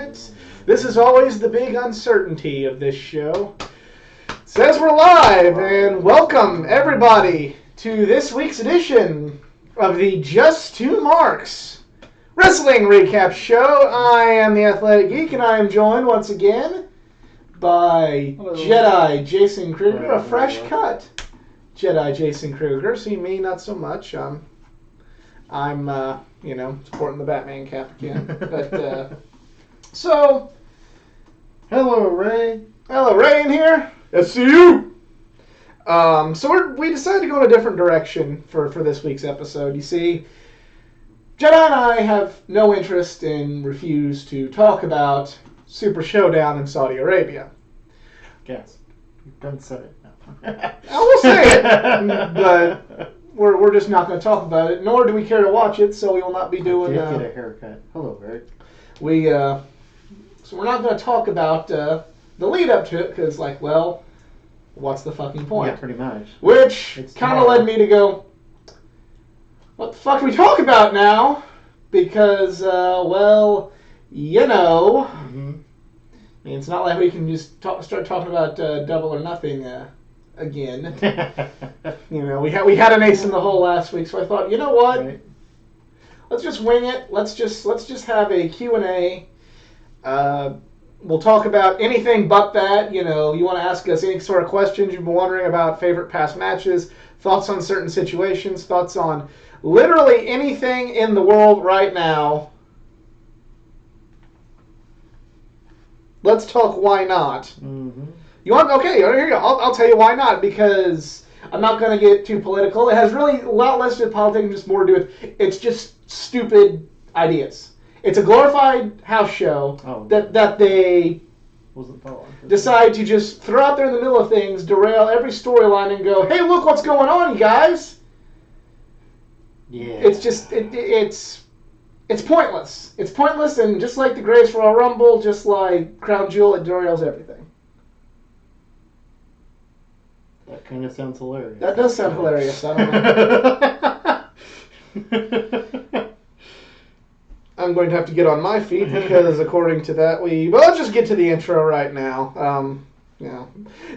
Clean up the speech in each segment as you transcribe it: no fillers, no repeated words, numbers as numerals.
it. This is always the big uncertainty of this show. It says we're live, and welcome everybody to this week's edition of the Just Two Marks Wrestling Recap Show. I am the Athletic Geek, and I am joined once again by Jedi Jason Kruger, a fresh cut Jedi Jason Kruger. See me, not so much. I'm supporting the Batman cap again. But so, hello, Ray. Hello, Ray in here. SCU. So we decided to go in a different direction for this week's episode. You see, Jedi and I have no interest and refuse to talk about Super Showdown in Saudi Arabia. Yes. Don't say it. I will say it, but we're just not going to talk about it, nor do we care to watch it, so we will not be doing... I did get a haircut. Hello, Rick. So we're not going to talk about the lead up to it, because, what's the fucking point? Yeah, pretty much. Which kind of led me to go, what the fuck do we talk about now? Because, Mm-hmm. I mean, it's not like we can just start talking about Double or Nothing again. We had an ace in the hole last week, so I thought, you know what? Right. Let's just wing it. Let's just have a Q&A. We'll talk about anything but that. You want to ask us any sort of questions you've been wondering about, favorite past matches, thoughts on certain situations, thoughts on literally anything in the world right now. Let's talk why not. Mm-hmm. You want? Okay, here you go. I'll tell you why not, because I'm not going to get too political. It has really a lot less to do with politics and just more to do with, it's just stupid ideas. It's a glorified house show that they decide to just throw out there in the middle of things, derail every storyline, and go, hey, look what's going on, you guys. Yeah. It's just, it's pointless. It's pointless, and just like the Greatest Royal Rumble, just like Crown Jewel, it derails everything. That kind of sounds hilarious. That does sound hilarious. I don't know. I'm going to have to get on my feet because, according to that, but let's just get to the intro right now. The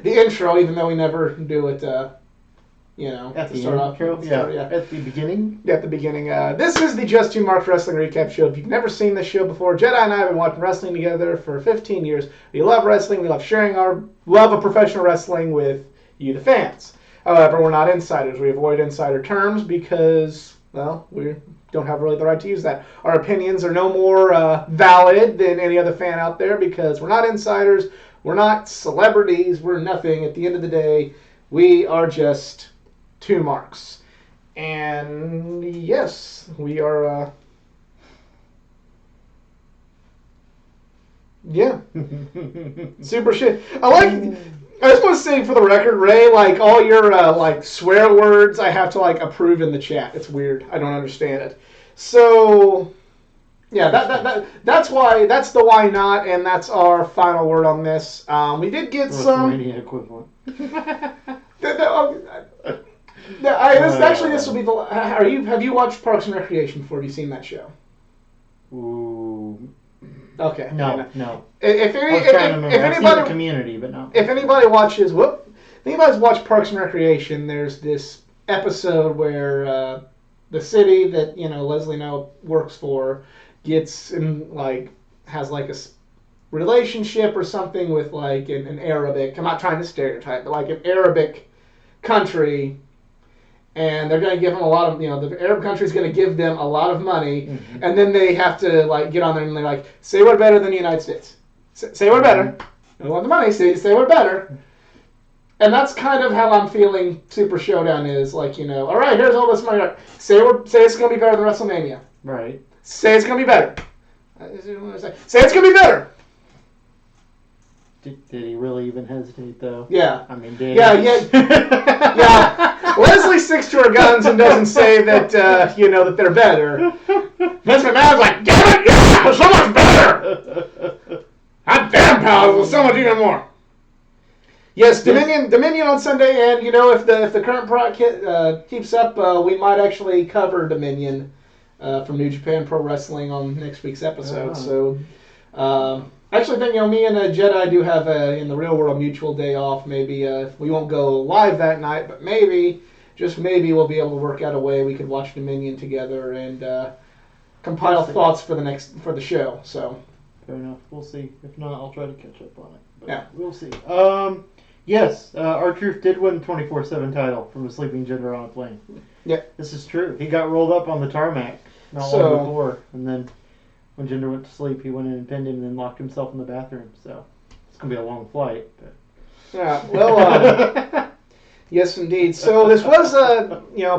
intro, even though we never do it, at the start off. At the beginning. Yeah, at the beginning. This is the Just Two Marks Wrestling Recap Show. If you've never seen this show before, Jedi and I have been watching wrestling together for 15 years. We love wrestling. We love sharing our love of professional wrestling with you, the fans. However, we're not insiders. We avoid insider terms because, we don't have really the right to use that. Our opinions are no more valid than any other fan out there because we're not insiders. We're not celebrities. We're nothing. At the end of the day, we are just two marks. And yes, we are... super shit. I just want to say for the record, Ray, all your swear words, I have to approve in the chat. It's weird. I don't understand it. So, yeah, that's why. That's the why not, and that's our final word on this. We did get some. Equivalent. This will be the. Have you watched Parks and Recreation before? Have you seen that show? Ooh. Okay. No. If anybody, Community, but no. If anybody watches, if anybody's watched Parks and Recreation, there's this episode where the city that Leslie Knope works for gets in has a relationship or something with an Arabic. I'm not trying to stereotype, but an Arabic country. And they're going to give them a lot of, the Arab country's going to give them a lot of money, mm-hmm. and then they have to get on there and they're say we're better than the United States. Say we're better. We want the money. Say we're better. And that's kind of how I'm feeling Super Showdown is. All right, here's all this money. Say it's going to be better than WrestleMania. Right. Say it's going to be better. Say it's going to be better. Did he really even hesitate, though? Yeah. I mean, did Yeah. Leslie sticks to her guns and doesn't say that, that they're better. Vince McMahon's damn it, yeah, so much better! Hot damn, pal, it was so much even more. Yes, Dominion on Sunday, and if the current product keeps up, we might actually cover Dominion from New Japan Pro Wrestling on next week's episode. So Actually, I think me and Jedi do have in the real world mutual day off. Maybe we won't go live that night, but maybe, just maybe, we'll be able to work out a way we could watch Dominion together and compile thoughts for the show. So. Fair enough. We'll see. If not, I'll try to catch up on it. But yeah. We'll see. Yes, R-Truth did win the 24/7 title from a sleeping Jinder on a plane. Yeah. This is true. He got rolled up on the tarmac not long before, and then when Jinder went to sleep, he went in and pinned him and then locked himself in the bathroom. So it's going to be a long flight. But. Yeah, well, yes, indeed. So this was,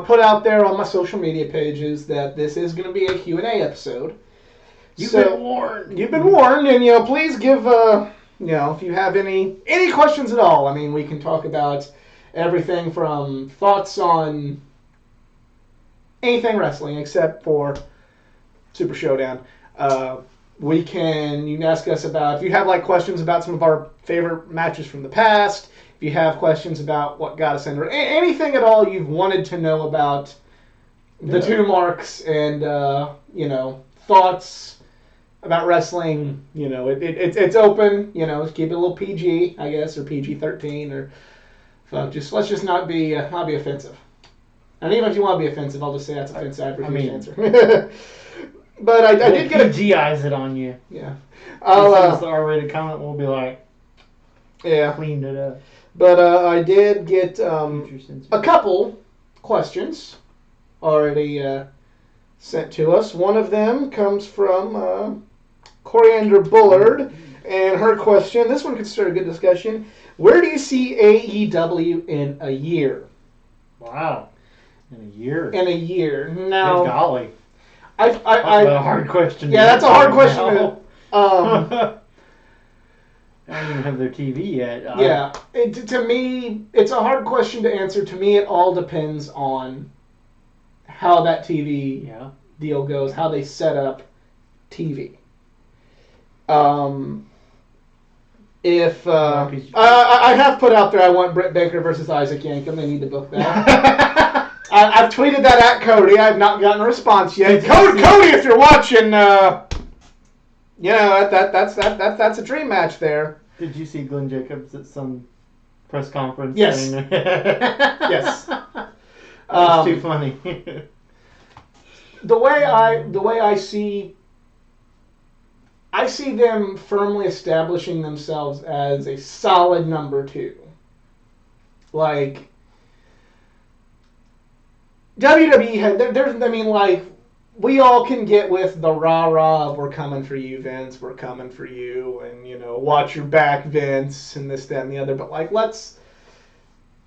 put out there on my social media pages that this is going to be a Q&A episode. You've been warned. You've been warned, and please give if you have any questions at all. I mean, we can talk about everything from thoughts on anything wrestling except for Super Showdown. You can ask us about, if you have questions about some of our favorite matches from the past, if you have questions about what got us in, or anything at all you've wanted to know about the two marks and thoughts about wrestling, it's open. Keep it a little PG, I guess, or PG-13, or let's just not be offensive. And even if you want to be offensive, I'll just say that's offensive. I appreciate the answer. But I did get PG eyes it on you. Yeah. As the R-rated comment will be like, yeah, cleaned it up. But I did get a couple questions already sent to us. One of them comes from Coriander Bullard, and her question, this one could start a good discussion. Where do you see AEW in a year? Wow. In a year? In a year. Now, good golly. That's a hard question. Yeah, that's a hard question. I don't even have their TV yet. Yeah. To me, it's a hard question to answer. To me, it all depends on how that TV deal goes, how they set up TV. If I have put out there, I want Britt Baker versus Isaac Yankem. They need to book that. I've tweeted that at Cody. I have not gotten a response yet. Cody, if you're watching, that's a dream match there. Did you see Glenn Jacobs at some press conference? Yes. Yes. That's too funny. The way I see them firmly establishing themselves as a solid number 2. WWE we all can get with the rah-rah of we're coming for you, Vince, we're coming for you, and, watch your back, Vince, and this, that, and the other. But,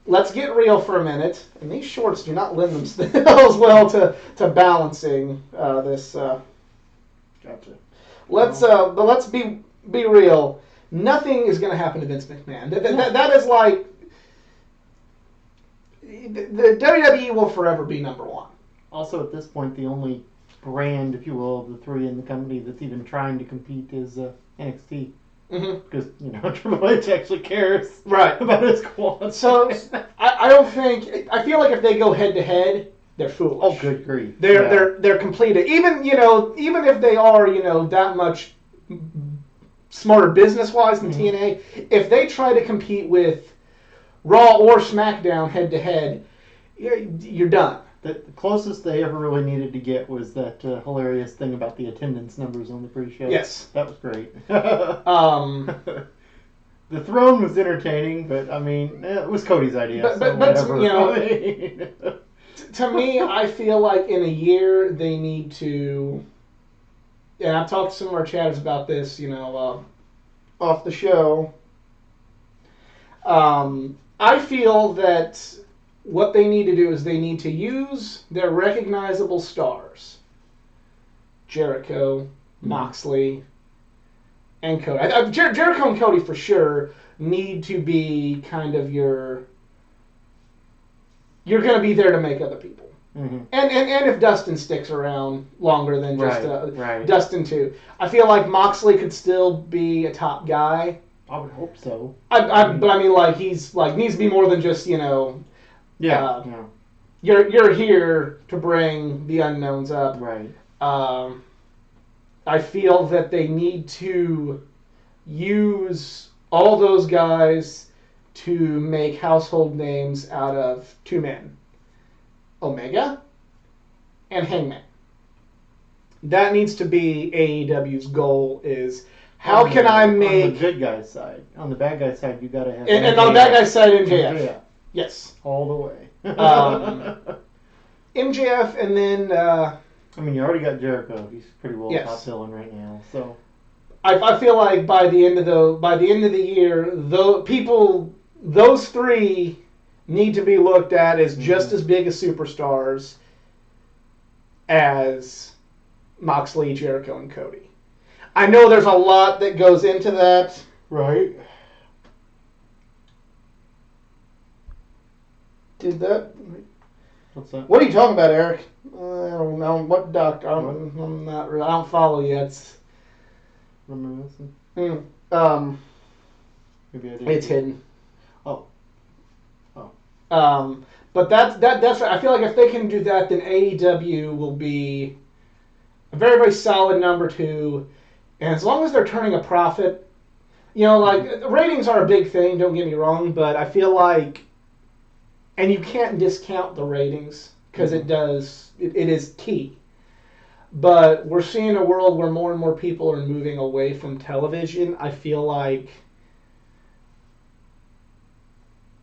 let's get real for a minute. And these shorts do not lend themselves well to balancing this. Gotcha. But let's be real. Nothing is going to happen to Vince McMahon. That is the WWE will forever be number 1. Also, at this point, the only brand, if you will, of the 3 in the company that's even trying to compete is NXT. Mm-hmm. Because, Triple H actually cares about his quality. So, I don't think... I feel like if they go head-to-head, they're foolish. Oh, good grief. They're completed. Even if they are, that much smarter business-wise than TNA, if they try to compete with Raw or SmackDown head-to-head, you're done. The closest they ever really needed to get was that hilarious thing about the attendance numbers on the pre-show. Yes. That was great. The Throne was entertaining, but, it was Cody's idea. But to me, I feel like in a year they need to, and I've talked to some of our chatters about this, off the show. I feel that what they need to do is they need to use their recognizable stars. Jericho, Moxley, and Cody. Jericho and Cody for sure need to be kind of you're going to be there to make other people. Mm-hmm. And if Dustin sticks around longer than just right. Dustin too. I feel like Moxley could still be a top guy. I would hope so. But he's needs to be more than just, You're here to bring the unknowns up. Right. I feel that they need to use all those guys to make household names out of two men, Omega and Hangman. That needs to be AEW's goal is how can I make... On the good guy's side. On the bad guy's side, you got to have... And on the bad guy's side, MJF. Yes. All the way. MJF and then... I mean, you already got Jericho. He's pretty well top billing right now. So I feel like by the end of the year, those three need to be looked at as just as big as superstars as Moxley, Jericho, and Cody. I know there's a lot that goes into that. Right. Did that... What's that? What are you talking about, Eric? I don't know. What doctor? I'm not really... I don't follow you. It's... Reminiscent? Maybe I did. It's hidden. Oh. But that's... I feel like if they can do that, then AEW will be a very, very solid number two. And as long as they're turning a profit, ratings are a big thing, don't get me wrong, but I feel like, and you can't discount the ratings because it is key. But we're seeing a world where more and more people are moving away from television. I feel like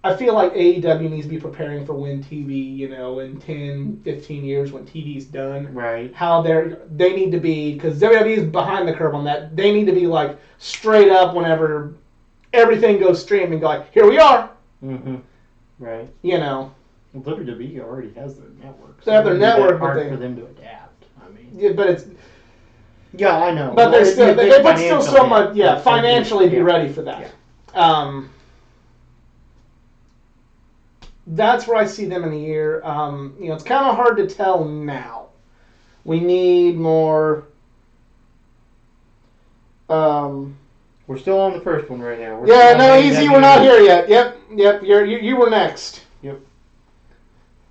AEW needs to be preparing for when TV, in 10, 15 years when TV's done. Right. How they need to be, because WWE is behind the curve on that. They need to be like straight up whenever everything goes streaming. Go like, here we are. Mm-hmm. Right. Well, WWE already has their network. They have their network, but hard for them to adapt. I mean. Yeah, but it's. Yeah, I know. But they put still so much. Yeah, financially be ready for that. Yeah. That's where I see them in the year. It's kind of hard to tell now. We need more. We're still on the first one right now. Easy. We're not here yet. Yep. You were next. Yep.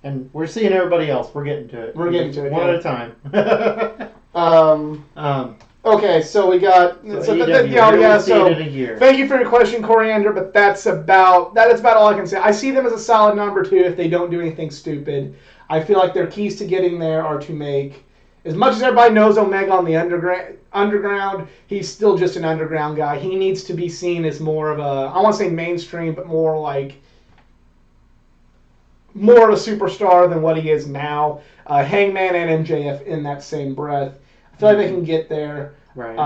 And we're seeing everybody else. We're getting to it. One at a time. Okay, so we got. Thank you for your question, Coriander. But that is about all I can say. I see them as a solid number two if they don't do anything stupid. I feel like their keys to getting there are to make, as much as everybody knows Omega on the underground, he's still just an underground guy. He needs to be seen as more of a, I want to say mainstream, but more of a superstar than what he is now. Hangman and MJF in that same breath. I feel like they can get there. Right.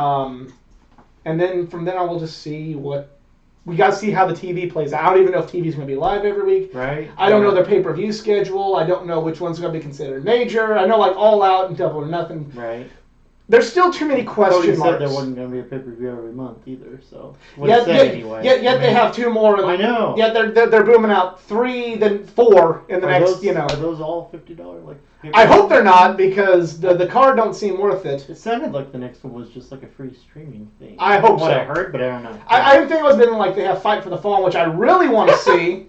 And then from then on, we'll just see we got to see how the TV plays out. I don't even know if TV's going to be live every week. Right. I don't know their pay-per-view schedule. I don't know which one's going to be considered major. I know All Out and Double or Nothing. Right. There's still too many question marks. Said there wasn't going to be a pay-per-view every month either, so. Yet they have two more. I know. Yet they're booming out 3, then 4 in the next. Are those all $50? I hope they're not, because the card don't seem worth it. It sounded like the next one was just like a free streaming thing. I hope so. What I heard, but I don't know. I think it was been like they have Fight for the Fallen, which I really want to see.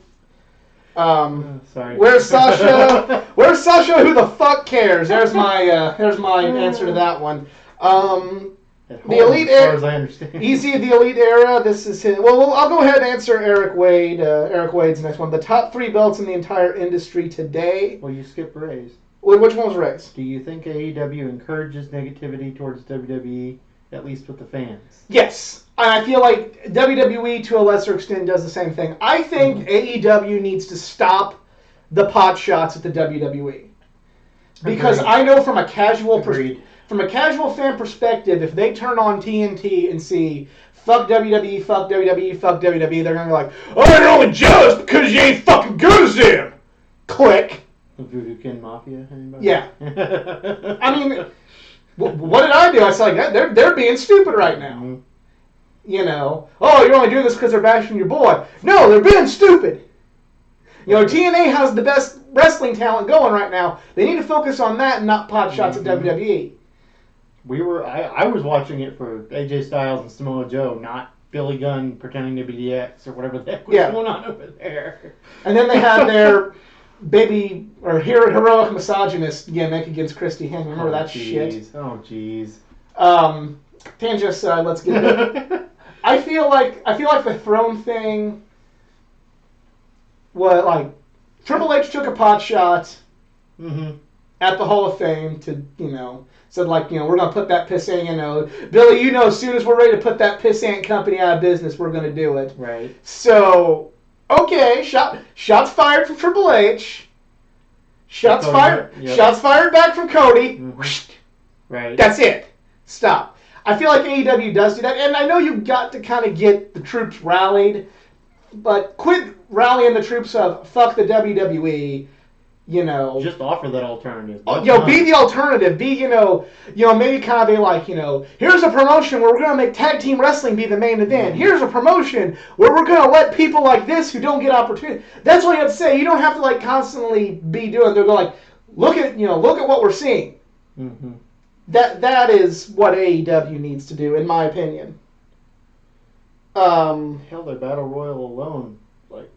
Sorry. Where's Sasha? Where's Sasha? Who the fuck cares? There's my answer to that one. The Elite Era, as far as I understand. Easy, the Elite Era. This is his. Well, I'll go ahead and answer Eric Wade. Eric Wade's next one. The top 3 belts in the entire industry today. Well, you skipped Ray's. Which one was Ray's? Do you think AEW encourages negativity towards WWE, at least with the fans? Yes. And I feel like WWE, to a lesser extent, does the same thing. I think AEW needs to stop the pot shots at the WWE. Because I know from a casual fan perspective, if they turn on TNT and see fuck WWE, fuck WWE, fuck WWE, they're going to be like, oh, you're only jealous because you ain't fucking good as them. Click. The Voodoo Kin Mafia? Anybody? Yeah. I mean, what did I do? I said, like, they're being stupid right now. Mm-hmm. Oh, you're only doing this because they're bashing your boy. No, they're being stupid. TNA has the best wrestling talent going right now. They need to focus on that and not pot shots at WWE. I was watching it for AJ Styles and Samoa Joe, not Billy Gunn pretending to be the X or whatever the heck was going on over there. And then they had their baby or heroic misogynist gimmick against Christy Hemme. Remember that shit? Oh, jeez. Tangent aside, let's get it. I feel like the throne thing. What, like, Triple H took a pot shot at the Hall of Fame to, said, like, we're going to put that pissant, Billy, as soon as we're ready to put that pissant company out of business, we're going to do it. Right. So, okay, shots fired from Triple H. Shots fired back from Cody. Right. That's it. Stop. I feel like AEW does do that, and I know you've got to kind of get the troops rallied, but quit rallying the troops of fuck the WWE, Just offer that alternative. Be the alternative. Be, maybe kind of be like, here's a promotion where we're going to make tag team wrestling be the main event. Here's a promotion where we're going to let people like this who don't get opportunity. That's what you have to say. You don't have to, like, constantly be doing. They'll go like, look at what we're seeing. Mm-hmm. That is what AEW needs to do, in my opinion. Hell, their Battle Royal alone, like,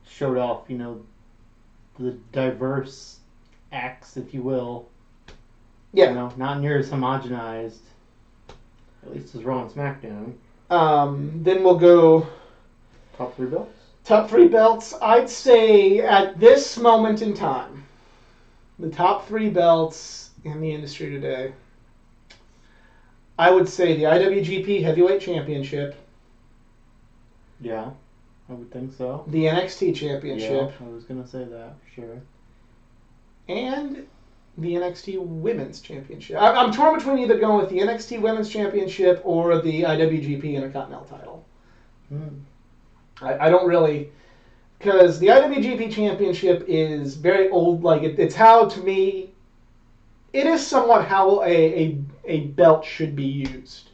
showed off, the diverse acts, if you will. Yeah. Not near as homogenized, at least as Raw and SmackDown. Then we'll go... Top 3 belts? Top 3 belts. I'd say at this moment in time, the top 3 belts in the industry today, I would say the IWGP Heavyweight Championship. Yeah, I would think so. The NXT Championship. Yeah, I was going to say that, for sure. And the NXT Women's Championship. I'm torn between either going with the NXT Women's Championship or the IWGP Intercontinental title. I don't really... Because the IWGP Championship is very old. Like, it's how, to me... It is somewhat how a belt should be used.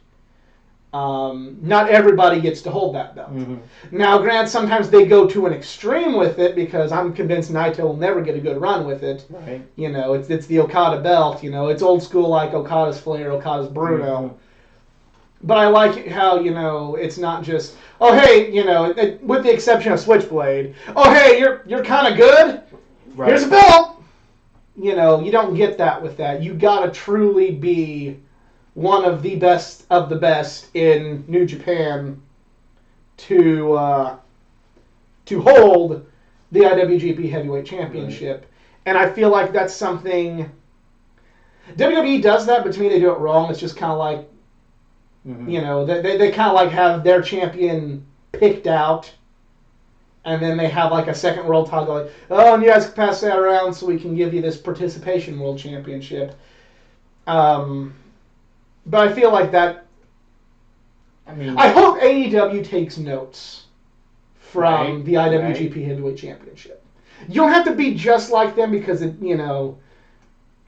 Not everybody gets to hold that belt. Mm-hmm. Now, granted, sometimes they go to an extreme with it because I'm convinced Naito will never get a good run with it. Right. It's the Okada belt. It's old school like Okada's Flair, Okada's Bruno. Mm-hmm. But I like how, it's not just, oh, hey, with the exception of Switchblade, oh, hey, you're kind of good. Right. Here's a belt. You don't get that with that. You got to truly be one of the best in New Japan to hold the IWGP Heavyweight Championship. Right. And I feel like that's something... WWE does that, but to me they do it wrong. It's just kind of like, they kind of like have their champion picked out, and then they have like a second world title, like, oh, and you guys can pass that around so we can give you this participation world championship. But I feel like that... I hope AEW takes notes from the IWGP Heavyweight Championship. You don't have to be just like them because, it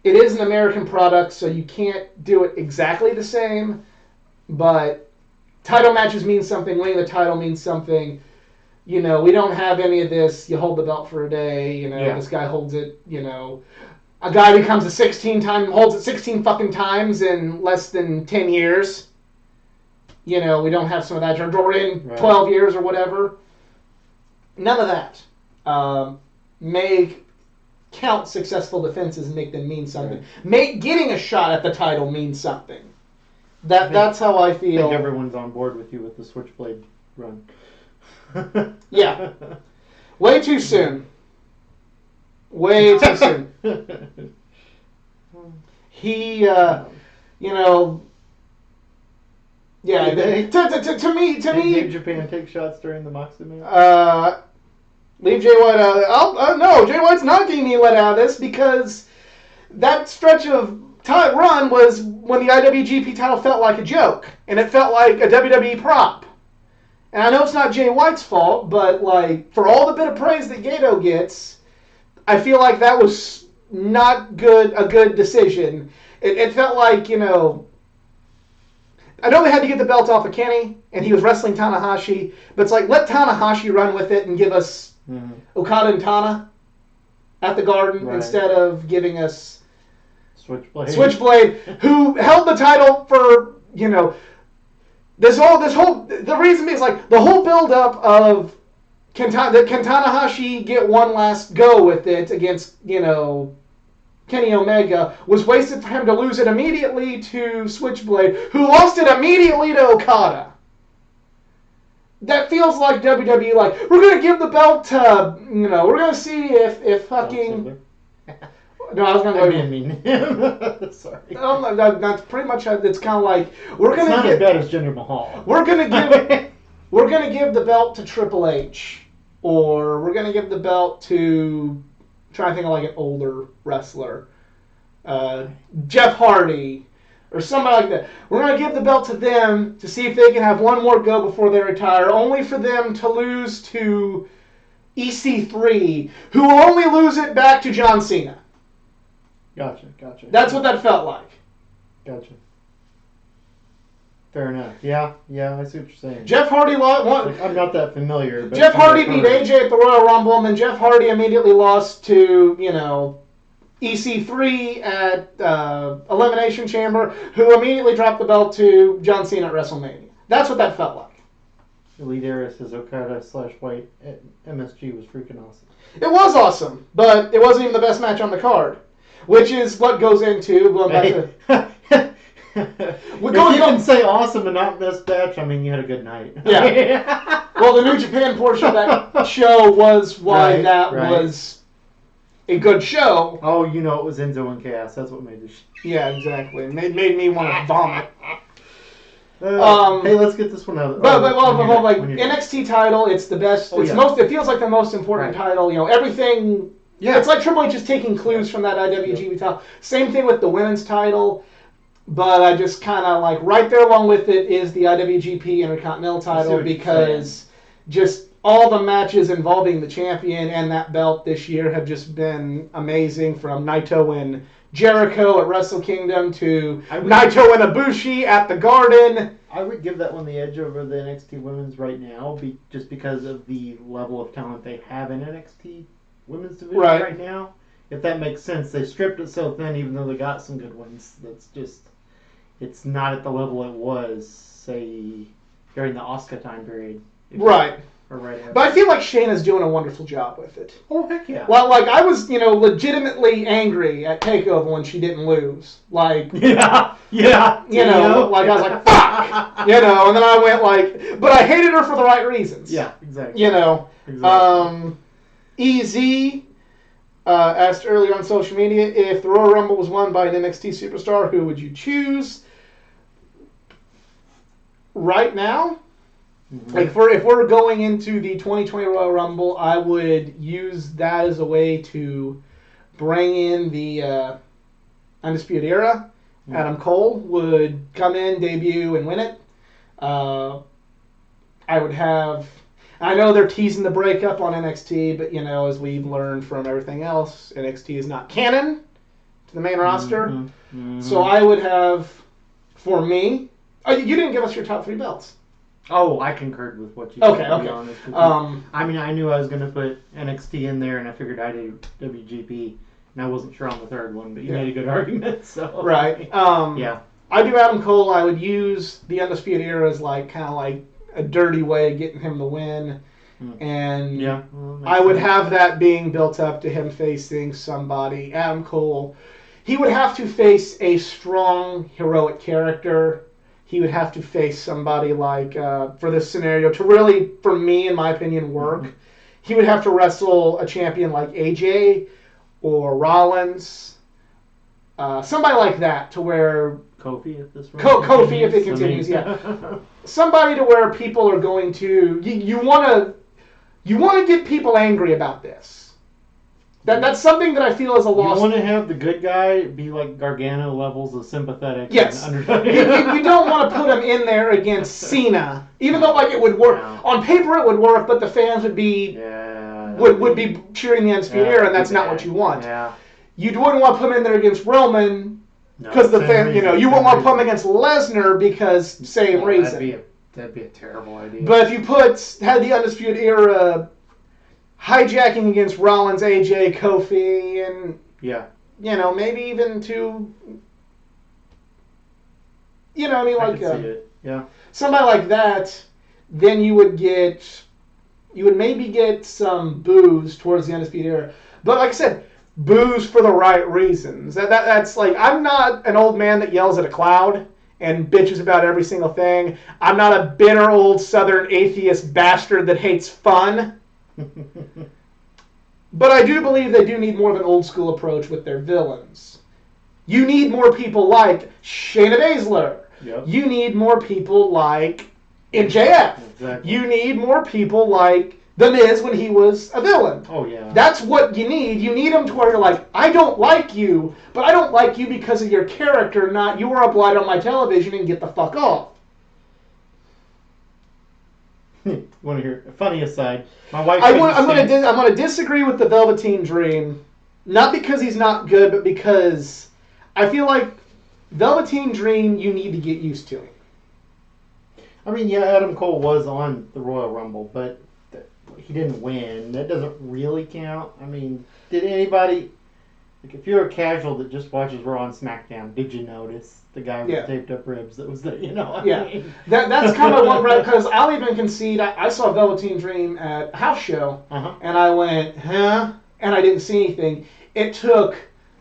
is an American product, so you can't do it exactly the same. But title matches mean something. Winning the title means something. We don't have any of this. You hold the belt for a day. This guy holds it. A guy becomes holds it 16 fucking times in less than 10 years. We don't have some of that. Or in 12 years or whatever. None of that. Count successful defenses and make them mean something. Right. Getting a shot at the title means something. That's how I feel. I think everyone's on board with you with the Switchblade run. Yeah. Way too soon. Way too soon. He, yeah. To me. Did Japan take shots during the Moxley match? Leave Jay White out. No, Jay White's not getting me let out of this because that stretch of run was when the IWGP title felt like a joke and it felt like a WWE prop. And I know it's not Jay White's fault, but like for all the bit of praise that Gato gets, I feel like that was not a good decision. It felt like, I know they had to get the belt off of Kenny, and he was wrestling Tanahashi, but it's like, let Tanahashi run with it and give us Okada and Tana at the Garden instead of giving us Switchblade, who held the title for, the reason is like the whole build-up of can Tanahashi get one last go with it against, Kenny Omega, was wasted for him to lose it immediately to Switchblade, who lost it immediately to Okada. That feels like WWE, like, we're going to give the belt to, we're going to see if fucking... No, I was going to go... I mean, sorry. That's pretty much, it's kind of like, we're going to get... It's not as bad as Jinder Mahal. We're going to give the belt to Triple H, or we're going to give the belt to, I'm trying to think of like an older wrestler, Jeff Hardy, or somebody like that. We're going to give the belt to them to see if they can have one more go before they retire, only for them to lose to EC3, who will only lose it back to John Cena. Gotcha. That's what that felt like. Gotcha. Fair enough. Yeah, I see what you're saying. Jeff Hardy won. I'm not that familiar. But Jeff Hardy beat AJ at the Royal Rumble, and then Jeff Hardy immediately lost to, EC3 at Elimination Chamber, who immediately dropped the belt to John Cena at WrestleMania. That's what that felt like. Elite Era says Okada/White at MSG was freaking awesome. It was awesome, but it wasn't even the best match on the card, which is what goes into going back to. If you can say awesome and not best match, I mean, you had a good night. Yeah. Well, the New Japan portion of that show was why that was a good show. Oh, it was Enzo and Chaos. That's what made this. Yeah, exactly. It made me want to vomit. Hey, let's get this one out. Like NXT title, it's the best. It feels like the most important title. Everything. Yeah. It's like Triple H is taking clues from that IWGP title. Same thing with the women's title. But I just kind of like right there along with it is the IWGP Intercontinental title, because just all the matches involving the champion and that belt this year have just been amazing, from Naito and Jericho at Wrestle Kingdom to Naito and Ibushi at the Garden. I would give that one the edge over the NXT Women's right now, just because of the level of talent they have in NXT Women's division right now. If that makes sense. They stripped it so thin, even though they got some good ones. That's just... It's not at the level it was, say, during the Asuka time period. Right. Or right after. But I feel like Shayna's doing a wonderful job with it. Oh, heck yeah. Well, like, I was, legitimately angry at TakeOver when she didn't lose. Like... Yeah. Like, I was like, fuck! And then I went like... But I hated her for the right reasons. Yeah, exactly. Exactly. EZ... asked earlier on social media, if the Royal Rumble was won by an NXT superstar, who would you choose? Right now, like if we're going into the 2020 Royal Rumble, I would use that as a way to bring in the Undisputed Era. Adam Cole would come in, debut, and win it. I would have... I know they're teasing the breakup on NXT, but, as we've learned from everything else, NXT is not canon to the main roster. So I would have, for me... Oh, you didn't give us your top 3 belts. Oh, I concurred with what you said, to be honest with you. I mean, I knew I was going to put NXT in there, and I figured I did WGP, and I wasn't sure on the third one, but you made a good argument, so... Right. I do Adam Cole. I would use the Undisputed Era as, kind of a dirty way of getting him the win. And I would have that being built up to him facing somebody. Adam Cole, he would have to face a strong, heroic character. He would have to face somebody like, for this scenario, to really, for me, in my opinion, work, he would have to wrestle a champion like AJ or Rollins. Somebody like that, to where... Kofi at this point. Kofi if it continues, Somebody to where people are going to... You want to get people angry about this. That's something that I feel is a loss. You want to have the good guy be like Gargano levels of sympathetic. Yes. You don't want to put him in there against Cena, even though it would work. No. On paper it would work, but the fans would be would be cheering the Undisputed Era, and that's not what you want. Yeah. You wouldn't want to put him in there against Roman because the fan, you wouldn't want to put him against Lesnar because same reason. That'd be a terrible idea. But if you had the Undisputed Era hijacking against Rollins, AJ, Kofi, and maybe even to somebody like that, then you would maybe get some boos towards the Undisputed Era. But like I said, boos for the right reasons. That's like, I'm not an old man that yells at a cloud and bitches about every single thing. I'm not a bitter old Southern atheist bastard that hates fun. But I do believe they do need more of an old school approach with their villains. You need more people like Shayna Baszler. Yep. You need more people like MJF. Exactly. You need more people like The Miz when he was a villain. Oh, yeah. That's what you need. You need them to where you're like, I don't like you, but I don't like you because of your character, not you are a blight on my television and get the fuck off. Want to hear a funny aside? My wife. I'm going to disagree with the Velveteen Dream, not because he's not good, but because I feel like Velveteen Dream, you need to get used to him. I mean, yeah, Adam Cole was on the Royal Rumble, but he didn't win. That doesn't really count. I mean, did anybody, like, if you're a casual that just watches Raw and SmackDown, did you notice the guy with taped up ribs that was there? You know, I mean. That's kind of what, because I'll even concede, I saw Velveteen Dream at a house show, and I went, huh? And I didn't see anything. It took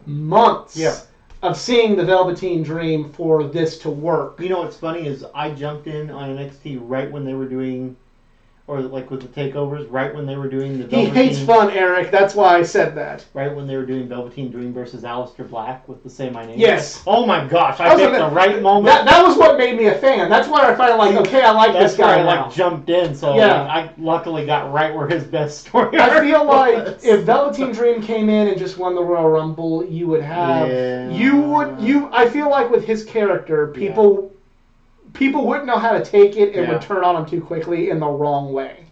months of seeing the Velveteen Dream for this to work. You know what's funny is I jumped in on NXT right when they were doing, or like with the takeovers, right when they were doing the Velveteen... He hates fun, Eric. That's why I said that. Right when they were doing Velveteen Dream versus Aleister Black with the Say My Name. Yes. Oh my gosh, I picked the right moment. That was what made me a fan. That's why I finally like, okay, I like this guy now. now. I jumped in, so I luckily got right where his best story I feel like if Velveteen Dream came in and just won the Royal Rumble, you would have... I feel like with his character, people wouldn't know how to take it and would turn on him too quickly in the wrong way.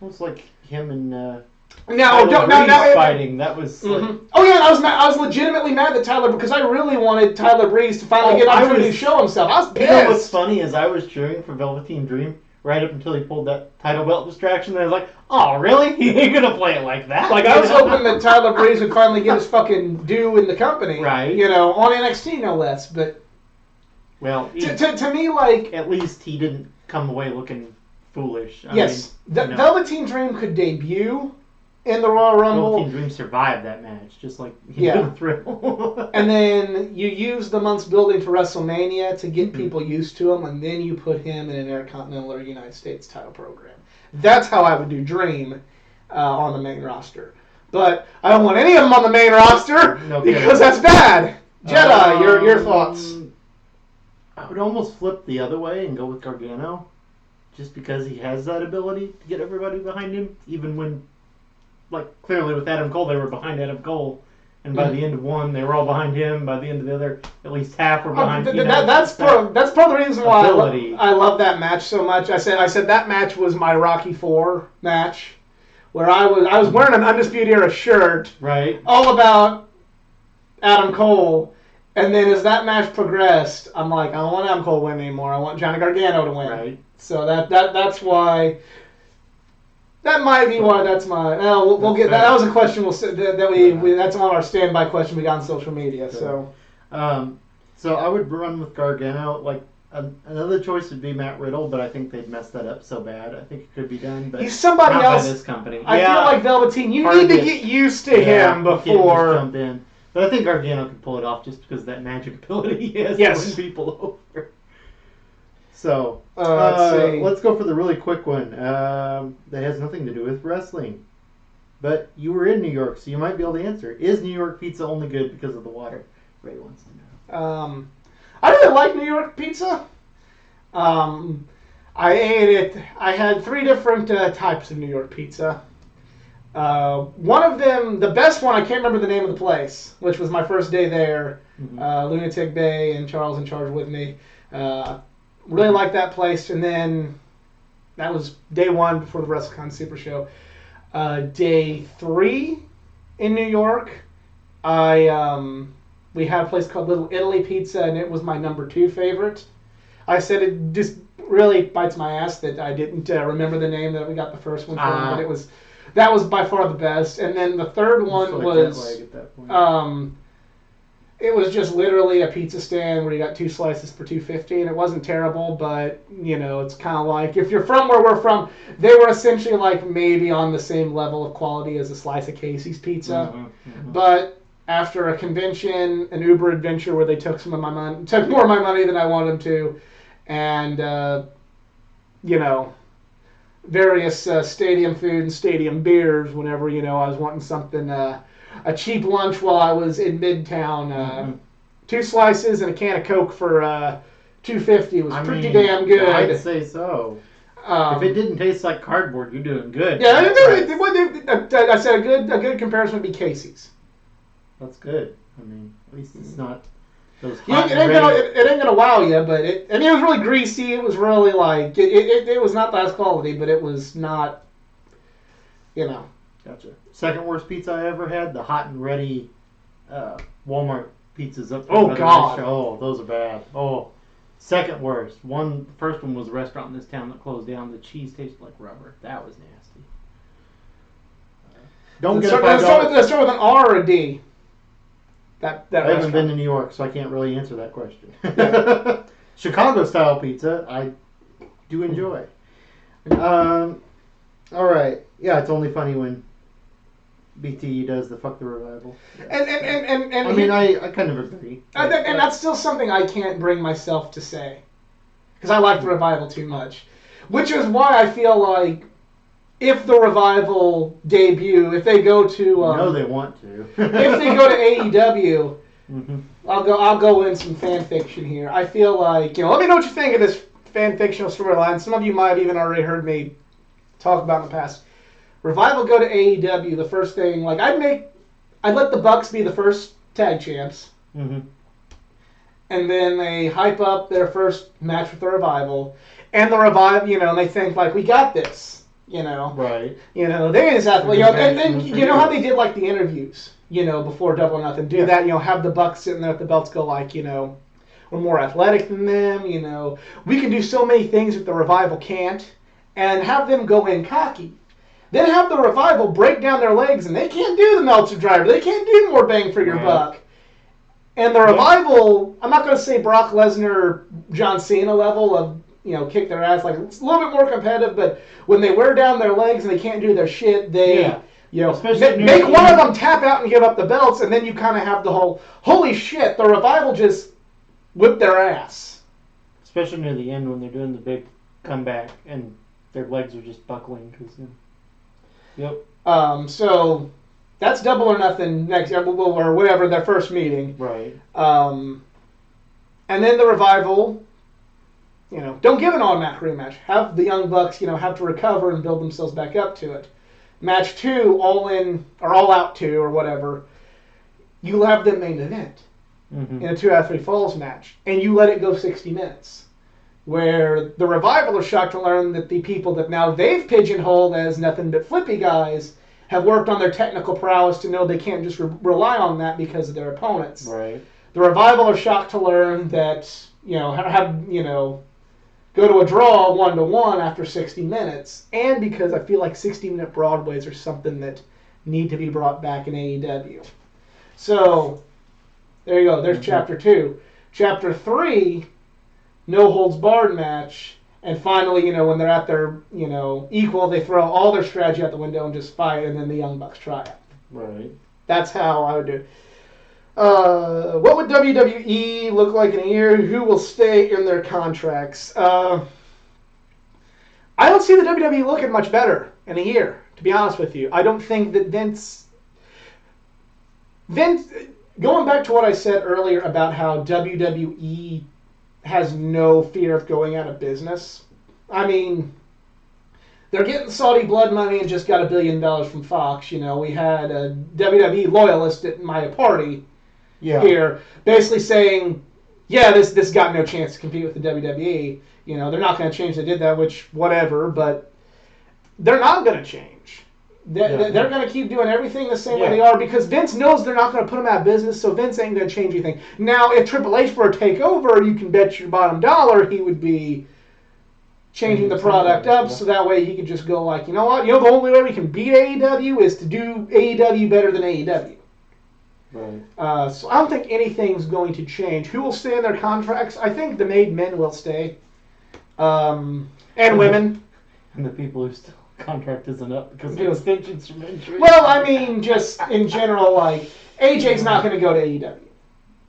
It was like him and fighting. That was. Like, oh yeah, I was legitimately mad at Tyler because I really wanted Tyler Breeze to finally get opportunity to show himself. I was pissed. You know what's funny is I was cheering for Velveteen Dream right up until he pulled that title belt distraction. And I was like, oh really? He ain't gonna play it like that. Like I was hoping that Tyler Breeze would finally get his fucking due in the company, right? You know, on NXT no less. But well, to me, like at least he didn't come away looking foolish. I mean, Velveteen Dream could debut in the Royal Rumble. Velveteen Dream survived that match, just like he did through. And then you use the months building to WrestleMania to get people used to him, and then you put him in an Intercontinental or United States title program. That's how I would do Dream on the main roster. But I don't want any of them on the main roster because that's bad. Jedi, your thoughts? I would almost flip the other way and go with Gargano, just because he has that ability to get everybody behind him, even when, like, clearly with Adam Cole, they were behind Adam Cole, and by the end of one, they were all behind him. By the end of the other, at least half were behind him. That's part of the reason why I love that match so much. I said that match was my Rocky IV match, where I was wearing an Undisputed Era shirt, right, all about Adam Cole. And then as that match progressed, I'm like, I don't want Adam Cole to win anymore. I want Johnny Gargano to win. Right. So that's why. That might be why that's my. We'll get that. That was a question that's on our standby question we got on social media. So I would run with Gargano. Like another choice would be Matt Riddle, but I think they'd mess that up so bad. I think it could be done, but he's somebody not else. By this company. I feel like Velveteen. You need to get used to him before. You can't just jump in. But I think Gargano can pull it off just because of that magic ability he has to win people over. So, let's go for the really quick one. That has nothing to do with wrestling. But you were in New York, so you might be able to answer. Is New York pizza only good because of the water? Ray wants to know. I really like New York pizza. I ate it. I had 3 different types of New York pizza. One of them, the best one, I can't remember the name of the place, which was my first day there. Lunatic Bay and Charles in charge with me. Really liked that place. And then that was day 1 before the WrestleCon Super Show. Day 3 in New York, we had a place called Little Italy Pizza, and it was my number 2 favorite. I said it just really bites my ass that I didn't remember the name that we got the first one from, but that was by far the best. And then the third one was It was just literally a pizza stand where you got 2 slices for $2.50, and it wasn't terrible, but it's kind of like if you're from where we're from, they were essentially like maybe on the same level of quality as a slice of Casey's pizza. But after a convention, an Uber adventure where they took some of my money, took more of my money than I wanted them to, and various stadium food and stadium beers whenever I was wanting something. A cheap lunch while I was in Midtown. 2 slices and a can of Coke for $2.50 was pretty damn good. I'd say so. If it didn't taste like cardboard, you're doing good. Yeah, I said a good comparison would be Casey's. That's good. I mean, at least it's not those it ain't gonna wow you, but it was really greasy. It was really like it was not the highest quality, but it was not, Gotcha. Second worst pizza I ever had, the hot and ready Walmart pizzas up there. Oh, God. Oh, those are bad. Oh, second worst. The first one was a restaurant in this town that closed down. The cheese tasted like rubber. That was nasty. Don't get Let's start with an R or a D. That I haven't been to New York, so I can't really answer that question. Chicago style pizza, I do enjoy. All right. Yeah, it's only funny when BTE does the fuck the revival. And I mean, I kind of agree. And that's still something I can't bring myself to say. Because I like the revival too much. Which is why I feel like if the revival debut, if they go to... they want to. if they go to AEW, I'll go in some fan fiction here. I feel like, let me know what you think of this fan fictional storyline. Some of you might have even already heard me talk about in the past. Revival go to AEW, the first thing, like, I'd let the Bucks be the first tag champs. And then they hype up their first match with the Revival. And the Revival, and they think, like, we got this, Right. They exactly, and then, how they did, like, the interviews, before Double or Nothing. Do that, have the Bucks sitting there at the belts go, like, we're more athletic than them, we can do so many things that the Revival can't. And have them go in cocky. Then have the Revival break down their legs, and they can't do the Meltzer Driver. They can't do more bang for your buck. And the Revival, I'm not going to say Brock Lesnar, John Cena level of, kick their ass. Like, it's a little bit more competitive, but when they wear down their legs and they can't do their shit, they, make one of them tap out and give up the belts, and then you kind of have the whole, holy shit, the Revival just whipped their ass. Especially near the end when they're doing the big comeback and their legs are just buckling. So that's Double or Nothing next, or whatever, their first meeting. Right. And then the Revival, don't give an automatic rematch. Have the Young Bucks, have to recover and build themselves back up to it. Match 2, All In, or All Out 2, or whatever, you have them main event in a 2 out of 3 falls match, and you let it go 60 minutes. Where the Revival are shocked to learn that the people that now they've pigeonholed as nothing but flippy guys have worked on their technical prowess to know they can't just rely on that because of their opponents. Right. The Revival are shocked to learn that, go to a draw 1-1 after 60 minutes. And because I feel like 60-minute Broadways are something that need to be brought back in AEW. So, there you go. There's Chapter 2. Chapter 3... no holds barred match, and finally, when they're at their, equal, they throw all their strategy out the window and just fight, and then the Young Bucks try it. Right. That's how I would do it. What would WWE look like in a year? Who will stay in their contracts? I don't see the WWE looking much better in a year, to be honest with you. I don't think that Vince, going back to what I said earlier about how WWE has no fear of going out of business. I mean, they're getting Saudi blood money and just got $1 billion from Fox. We had a WWE loyalist at my party here basically saying, this got no chance to compete with the WWE. They're not going to change. They did that, which, whatever, but they're not going to change. They're going to keep doing everything the same way they are because Vince knows they're not going to put them out of business, so Vince ain't going to change anything. Now, if Triple H were to take over, you can bet your bottom dollar he would be changing the product up so that way he could just go like, you know what? The only way we can beat AEW is to do AEW better than AEW. Right. So I don't think anything's going to change. Who will stay in their contracts? I think the made men will stay, and women. And the people who still contract isn't up because of extensions from injury. Well, I mean, just in general, like AJ's not going to go to AEW.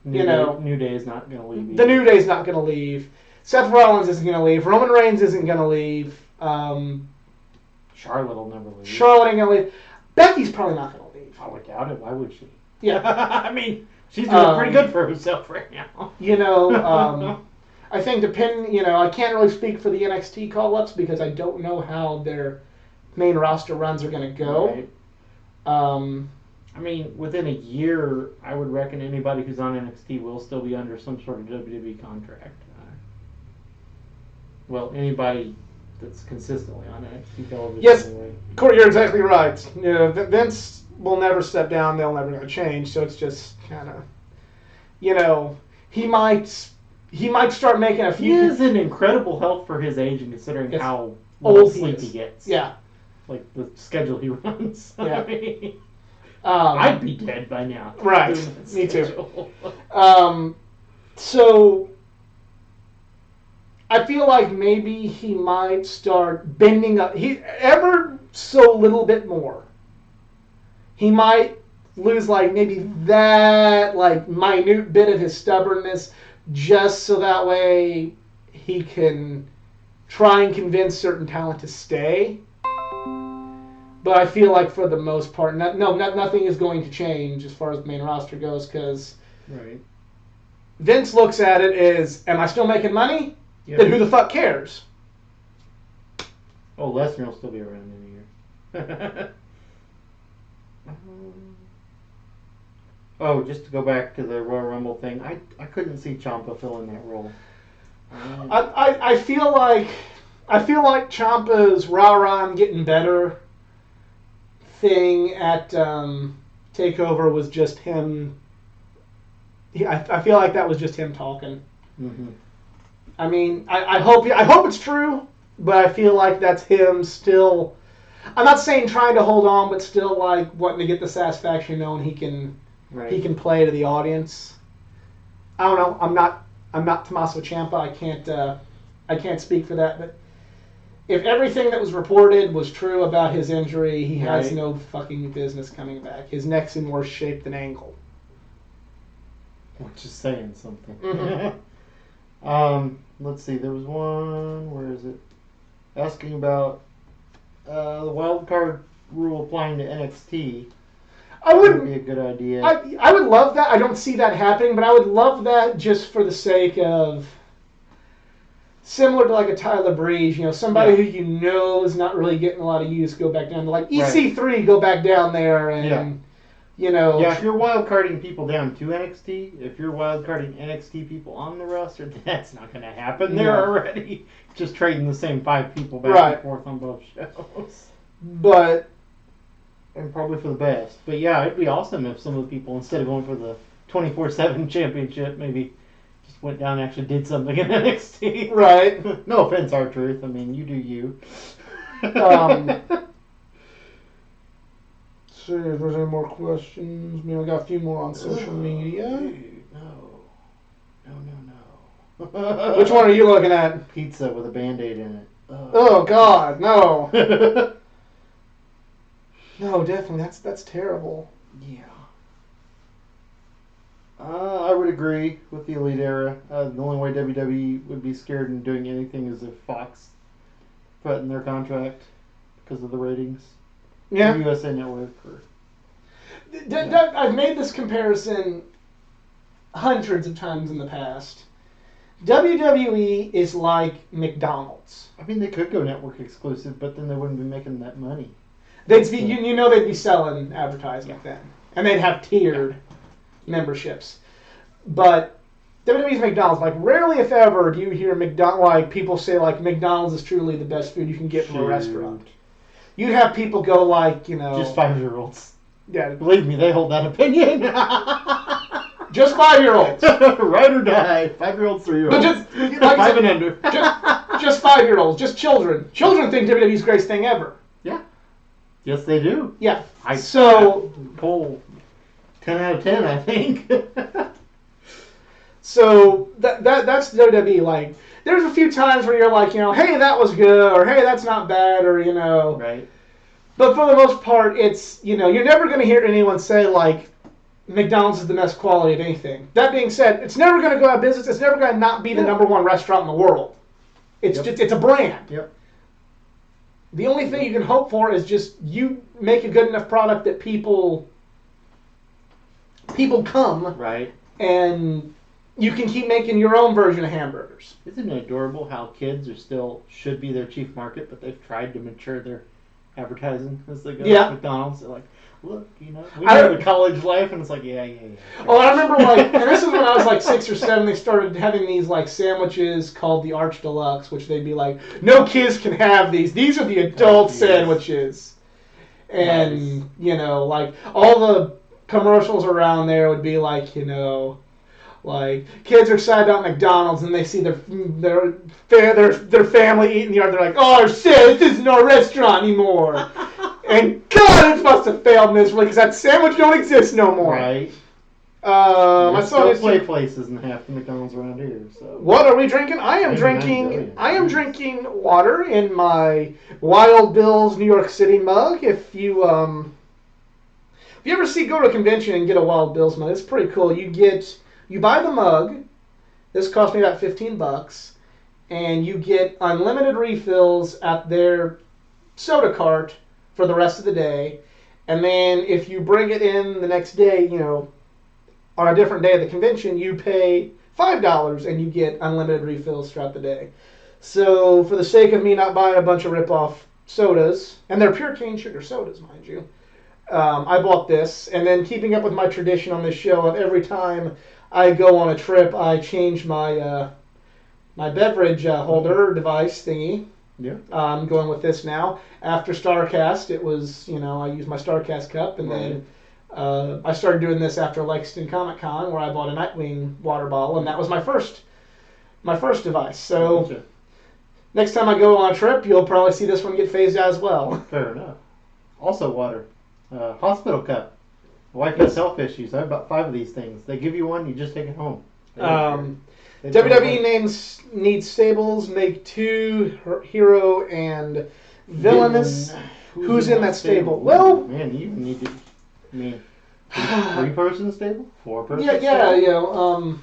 New Day is not going to leave. The New Day's not going to leave. Seth Rollins isn't going to leave. Roman Reigns isn't going to leave. Charlotte will never leave. Charlotte ain't going to leave. Becky's probably not going to leave. I would doubt it. Why would she? Yeah. I mean, she's doing pretty good for herself right now. I think I can't really speak for the NXT call-ups because I don't know how their main roster runs are going to go. Right. I mean, within a year, I would reckon anybody who's on NXT will still be under some sort of WWE contract. Well, anybody that's consistently on NXT television. Yes, anyway. Corey, you're exactly right. Vince will never step down. They'll never going to change. So it's just kind of, he might start making a few. He is in incredible health for his age and considering how old sleep he gets. Yeah. Like the schedule he runs. Yeah. I'd be dead by now. Right. Me too. So I feel like maybe he might start bending up. He ever so little bit more. He might lose like maybe that like minute bit of his stubbornness, just so that way he can try and convince certain talent to stay. But I feel like for the most part, nothing is going to change as far as the main roster goes because Vince looks at it as, am I still making money? Yep. Then who the fuck cares? Oh, Lesnar will still be around in a year. Just to go back to the Royal Rumble thing, I couldn't see Ciampa filling that role. I feel like Ciampa's rah-rah I'm getting better thing at TakeOver was just him. I feel like that was just him talking. Mm-hmm. I mean, I hope it's true, but I feel like that's him still. I'm not saying trying to hold on, but still like wanting to get the satisfaction knowing he can play to the audience. I don't know. I'm not Tommaso Ciampa. I can't speak for that, but if everything that was reported was true about his injury, he has no fucking business coming back. His neck's in worse shape than Angle. Which is saying something. Mm-hmm. Let's see. There was one. Where is it? Asking about the wild card rule applying to NXT. Would be a good idea. I would love that. I don't see that happening, but I would love that just for the sake of similar to like a Tyler Breeze, somebody who is not really getting a lot of use, go back down to like EC3, go back down there and if you're wild carding people down to NXT, if you're wild carding NXT people on the roster, that's not going to happen. They're already just trading the same 5 people back and forth on both shows. And probably for the best. But yeah, it'd be awesome if some of the people, instead of going for the 24/7 championship, maybe just went down and actually did something in NXT. Right. No offense, R-Truth. I mean, you do you. See if there's any more questions. I got a few more on social media. No. Which one are you looking at? Pizza with a Band-Aid in it. Oh God, no. No, definitely. That's terrible. Yeah. I would agree with the Elite Era. The only way WWE would be scared in doing anything is if Fox threatened their contract because of the ratings. Yeah. Or USA Network. I've made this comparison hundreds of times in the past. WWE is like McDonald's. I mean, they could go network exclusive, but then they wouldn't be making that money. They'd be, they'd be selling advertisement then, and they'd have tiered memberships. But WWE's McDonald's. Like, rarely, if ever, do you hear people say like McDonald's is truly the best food you can get from a restaurant. You'd have people go like, just 5-year-olds. Yeah, believe me, they hold that opinion. Just 5-year-olds. Ride or die. 5-year-olds, 3-year-olds. But just like 5 and under. just 5-year-olds. Just children. Children think WWE's the greatest thing ever. Yeah. Yes, they do. Yeah. Poll 10 out of 10, I think. So that's WWE. Like, there's a few times where you're like, hey, that was good, or hey, that's not bad, or Right. But for the most part, it's you're never going to hear anyone say like McDonald's is the best quality of anything. That being said, it's never going to go out of business. It's never going to not be the number one restaurant in the world. It's just it's a brand. Yep. The only thing you can hope for is just you make a good enough product that people come, Right. and you can keep making your own version of hamburgers. Isn't it adorable how kids should be their chief market, but they've tried to mature their advertising as they go to McDonald's. They're like, look, we have a college life, and it's like, yeah. Oh, I remember and this is when I was like 6 or 7. They started having these like sandwiches called the Arch Deluxe, which they'd be like, no kids can have these. These are the adult sandwiches, and like all the commercials around there would be like, like kids are excited about McDonald's and they see their family eating the yard. They're like, "Oh shit, this isn't our restaurant anymore." And God, it must have failed miserably because that sandwich don't exist no more. Right. I saw play places in half the McDonald's around here. So what are we drinking? I am drinking water in my Wild Bill's New York City mug. If you ever go to a convention and get a Wild Bill's mug, it's pretty cool. You buy the mug. This cost me about $15, and you get unlimited refills at their soda cart for the rest of the day. And then if you bring it in the next day, on a different day of the convention, you pay $5 and you get unlimited refills throughout the day. So for the sake of me not buying a bunch of rip-off sodas, and they're pure cane sugar sodas, mind you, I bought this. And then keeping up with my tradition on this show of every time I go on a trip, I change my my beverage holder device thingy. Yeah. I'm going with this now. After StarCast, it was, I used my StarCast cup, and then I started doing this after Lexington Comic Con, where I bought a Nightwing water bottle, and that was my first device. So next time I go on a trip, you'll probably see this one get phased out as well. Fair enough. Also water. Hospital cup. My wife has health issues. I have about 5 of these things. They give you one, you just take it home. WWE needs stables. Make 2 hero and villainous. Who's in that stable? Well, man, you even need to. I mean, 3-person stable, 4-person. Stable? Yeah.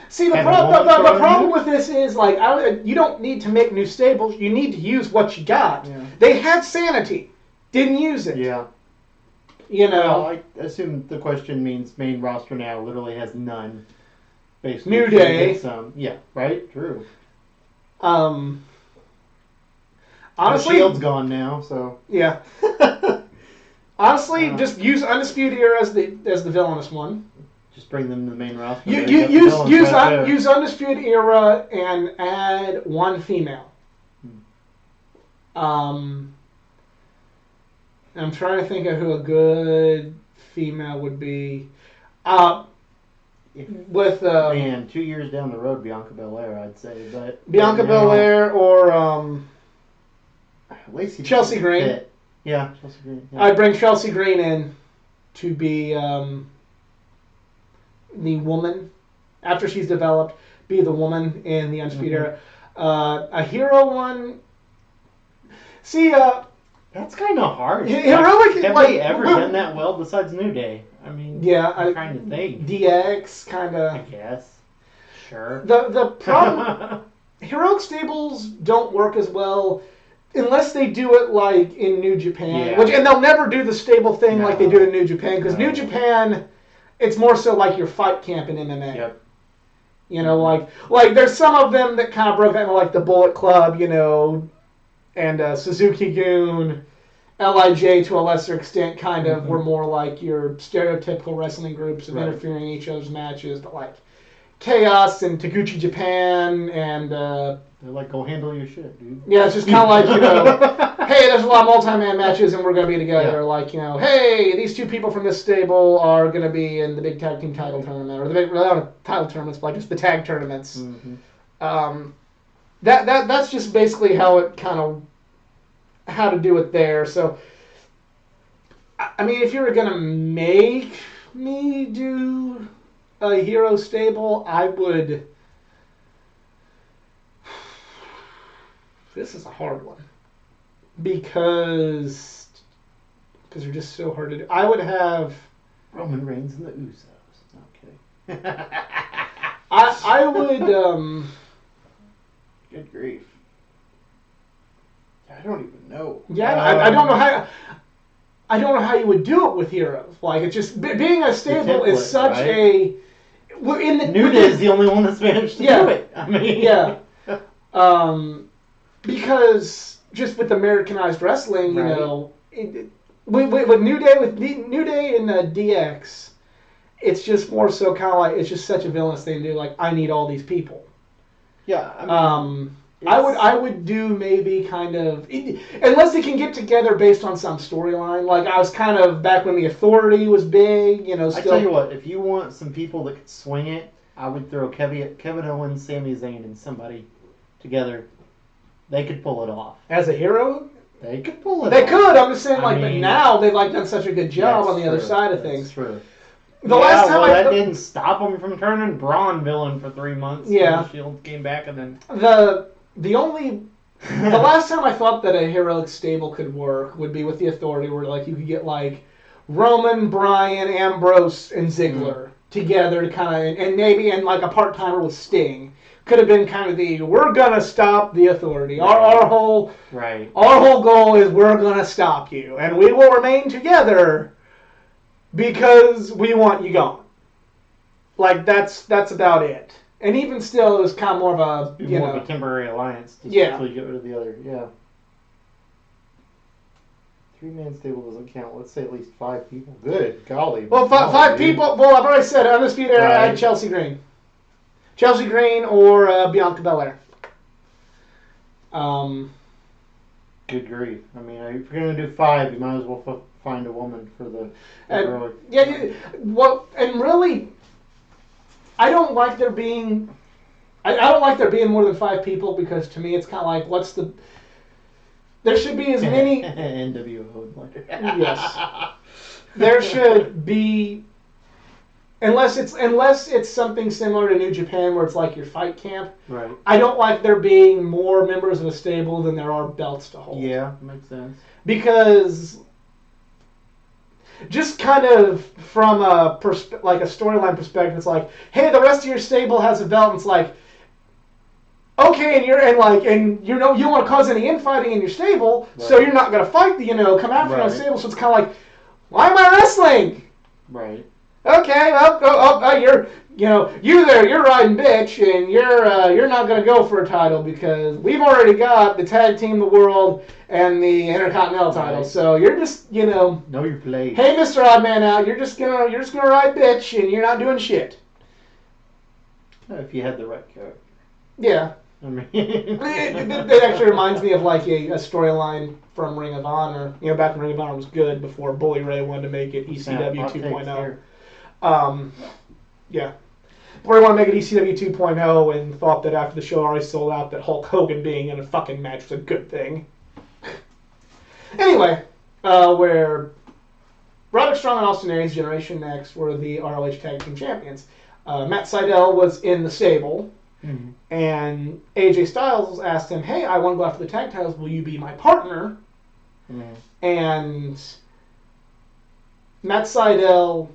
See, the problem with this is like you don't need to make new stables. You need to use what you got. Yeah. They had Sanity, didn't use it. Yeah. Well, I assume the question means main roster now literally has none. Basically, New Day. Yeah, right? True. Honestly, the Shield's gone now, so. Yeah. Honestly, just use Undisputed Era as the villainous one. Just bring them to the main roster. Use Undisputed Era and add 1 female. I'm trying to think of who a good female would be. With 2 years down the road, Bianca Belair, I'd say, but Bianca Belair or Chelsea Green. Fit. Yeah, Chelsea Green. Yeah. I'd bring Chelsea Green in to be the woman after she's developed. Be the woman in the Undisputed Era. A hero one. See, that's kind of hard. Heroic, have they ever done that well besides New Day? I mean, I'm trying to think. DX, kind of. I guess. Sure. The problem, heroic stables don't work as well unless they do it like in New Japan, and they'll never do the stable thing like they do in New Japan, because New Japan, it's more so like your fight camp in MMA. Yep. Like there's some of them that kind of broke that, like the Bullet Club, and Suzuki-gun, LIJ to a lesser extent, kind of were more like your stereotypical wrestling groups of interfering in each other's matches, but like Chaos and Taguchi Japan and they're like, go handle your shit, dude. Yeah, it's just kind of like, hey, there's a lot of multi-man matches and we're going to be together. Yeah. Like, hey, these 2 people from this stable are going to be in the big tag team title tournament, or the big, not title tournaments, but like just the tag tournaments. Mm-hmm. That's just basically how to do it there. So, I mean, if you were going to make me do a hero stable, I would. This is a hard one because they're just so hard to do. I would have Roman Reigns and the Usos. No, I'm kidding. I would. Good grief. I don't even know. Yeah, I don't know how. I don't know how you would do it with heroes. Like it's just being a stable template, is such right? a. We're in the New Day is the only one that's managed to do it. I mean, yeah. Because just with Americanized wrestling, you Right. know, with New Day and DX, it's just more so kind of like it's just such a villainous thing to do. Like I need all these people. Yeah. I mean, I would do maybe kind of unless they can get together based on some storyline. Like I was kind of back when the Authority was big, you know. I tell you what, if you want some people that could swing it, I would throw Kevin Owens, Sami Zayn, and somebody together. They could pull it off. As a hero, They could pull it they off. could. I'm just saying, I like, but mean, now they've like done such a good job That's on the other true. side of That's things. True. The last time that didn't stop them from turning Braun villain for 3 months. Yeah. The Shield came back and then the last time I thought that a heroic stable could work would be with the Authority, where like you could get like Roman, Bryan, Ambrose, and Ziggler together to kind of and maybe like a part timer with Sting. Could have been kind of we're gonna stop the Authority. Our whole goal is we're gonna stop you, and we will remain together because we want you gone. Like that's about it. And even still, it was kind of more of a of a temporary alliance to Yeah. get rid of the other. Yeah. 3-man stable doesn't count. Let's say at least 5 people. Good golly. Well, five people. Well, I've already said Undisputed Era. I had Chelsea Green. Chelsea Green or Bianca Belair. Good grief. I mean, if you're going to do 5, you might as well find a woman for the heroic. Well, and really, I don't like there being. I don't like there being more than 5 people because to me it's kind of like what's the. There should be as many. NWO. Yes. There should be. Unless it's something similar to New Japan where it's like your fight camp. Right. I don't like there being more members of a stable than there are belts to hold. Yeah, makes sense. Because just kind of from a storyline perspective, it's like, hey, the rest of your stable has a belt, and it's like, okay, and you want to cause any infighting in your stable, right. So you're not gonna fight come after right. the stable. So it's kind of like, why am I wrestling? Right. Okay, well, you're riding bitch, and you're not gonna go for a title because we've already got the tag team, the world, and the Intercontinental title. Right. So you're just know your place. Hey, Mr. Odd Man Out, you're just gonna ride bitch, and you're not doing shit. If you had the right character. Yeah. I mean, it actually reminds me of like a storyline from Ring of Honor. Back when Ring of Honor was good before Bully Ray wanted to make it ECW 2.0. Yeah. Bully wanted to make it ECW 2.0 and thought that after the show already sold out that Hulk Hogan being in a fucking match was a good thing. Anyway, where Roderick Strong and Austin Aries, Generation X, were the ROH Tag Team Champions. Matt Sydal was in the stable. Mm-hmm. And AJ Styles asked him, hey, I want to go after the tag titles. Will you be my partner? Mm-hmm. And Matt Sydal